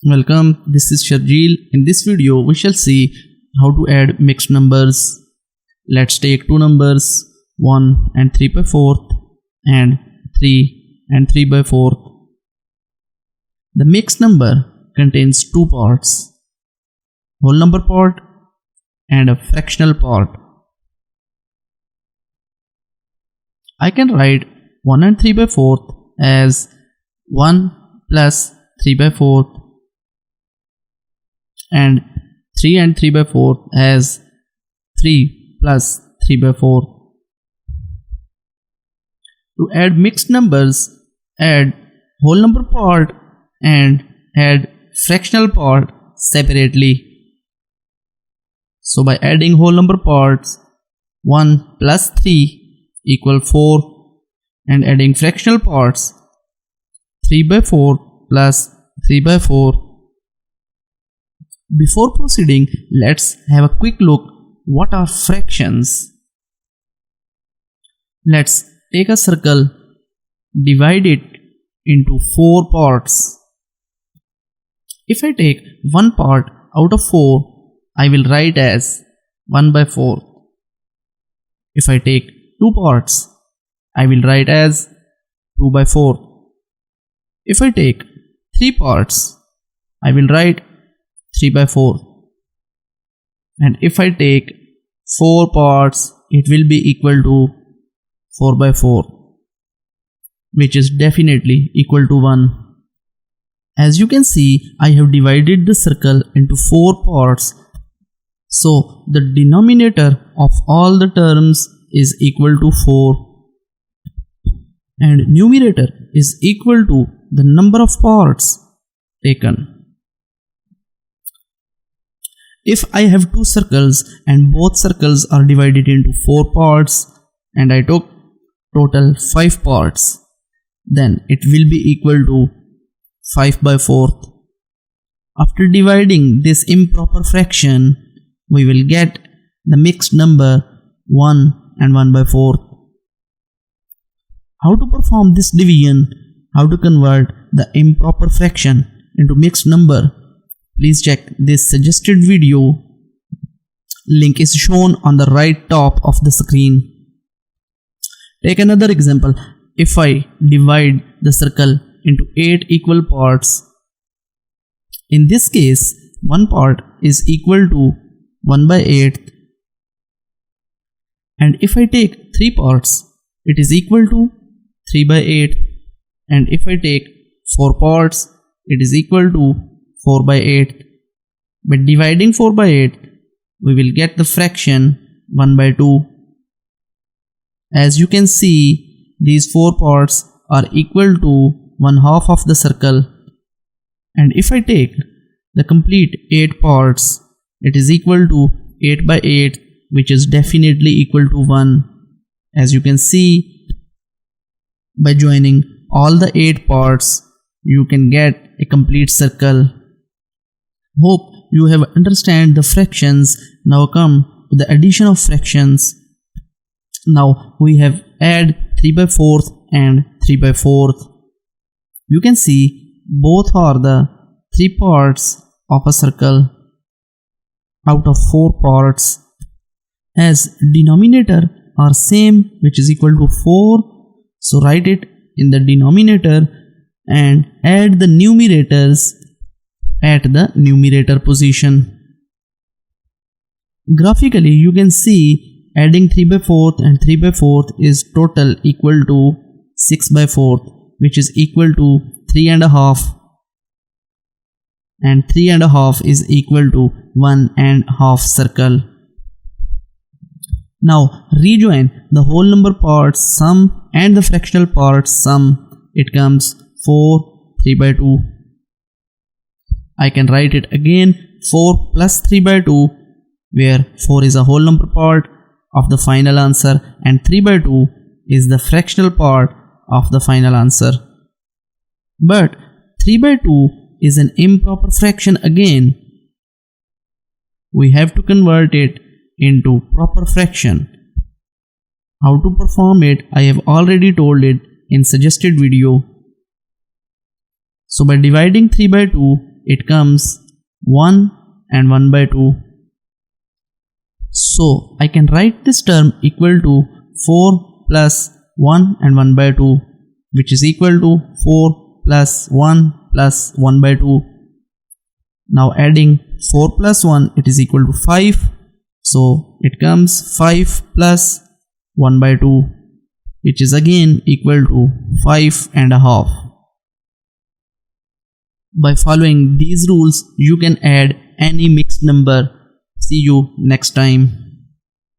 Welcome, this is Sharjeel. In this video, we shall see how to add mixed numbers. Let's take two numbers 1 and 3 by 4th and 3 and 3 by 4th. The mixed number contains two parts, whole number part and a fractional part. I can write 1 and 3 by 4th as 1 plus 3 by 4th and 3 and 3 by 4th as 3 plus 3 by 4th. To add mixed numbers, add whole number part and add fractional part separately. So by adding whole number parts, 1 plus 3 equal 4, and adding fractional parts 3 by 4 plus 3 by 4. Before proceeding, let's have a quick look what are fractions. Let's take a circle, divide it into 4 parts. If I take one part out of 4, I will write as 1 by 4. If I take two parts, I will write as 2 by 4. If I take 3 parts, I will write 3 by 4. And if I take 4 parts, it will be equal to 4 by 4, which is definitely equal to 1. As you can see, I have divided the circle into 4 parts, so the denominator of all the terms is equal to 4 and numerator is equal to the number of parts taken. If I have two circles and both circles are divided into 4 parts and I took total 5 parts, then it will be equal to 5 by 4th. After dividing this improper fraction, we will get the mixed number 1 and 1 by 4th. How to perform this division, how to convert the improper fraction into mixed number, please check this suggested video. Link is shown on the right top of the screen. Take another example. If I divide the circle into 8 equal parts, in this case, one part is equal to 1 by 8th. And if I take 3 parts, it is equal to 3 by 8th. And if I take 4 parts, it is equal to 4 by 8th. By dividing 4 by 8, we will get the fraction 1 by 2. As you can see, these 4 parts are equal to 1/2 of the circle. And if I take the complete 8 parts, it is equal to 8 by 8, which is definitely equal to 1. As you can see, by joining all the 8 parts, you can get a complete circle. Hope you have understand the fractions. Now come to the addition of fractions. Now we have add 3 by 4th and 3 by 4th. You can see both are the 3 parts of a circle out of 4 parts. As denominator are same, which is equal to 4, so write it in the denominator and add the numerators at the numerator position. Graphically, you can see adding 3 by 4th and 3 by 4th is total equal to 6 by 4th, which is equal to 3.5, and 3.5 is equal to 1.5 circle. Now rejoin the whole number parts sum and the fractional parts sum. It comes 4 3 by 2. I can write it again 4 plus 3 by 2, where 4 is a whole number part of the final answer and 3 by 2 is the fractional part of the final answer. But 3 by 2 is an improper fraction again. We have to convert it into proper fraction. How to perform it, I have already told it in suggested video. So by dividing 3 by 2, it comes 1 and 1 by 2. So I can write this term equal to 4 plus 1 and 1 by 2, which is equal to 4 plus 1 plus 1 by 2. Now adding 4 plus 1, it is equal to 5. So it comes 5 plus 1 by 2, which is again equal to 5.5. By following these rules, you can add any mixed number. See you next time.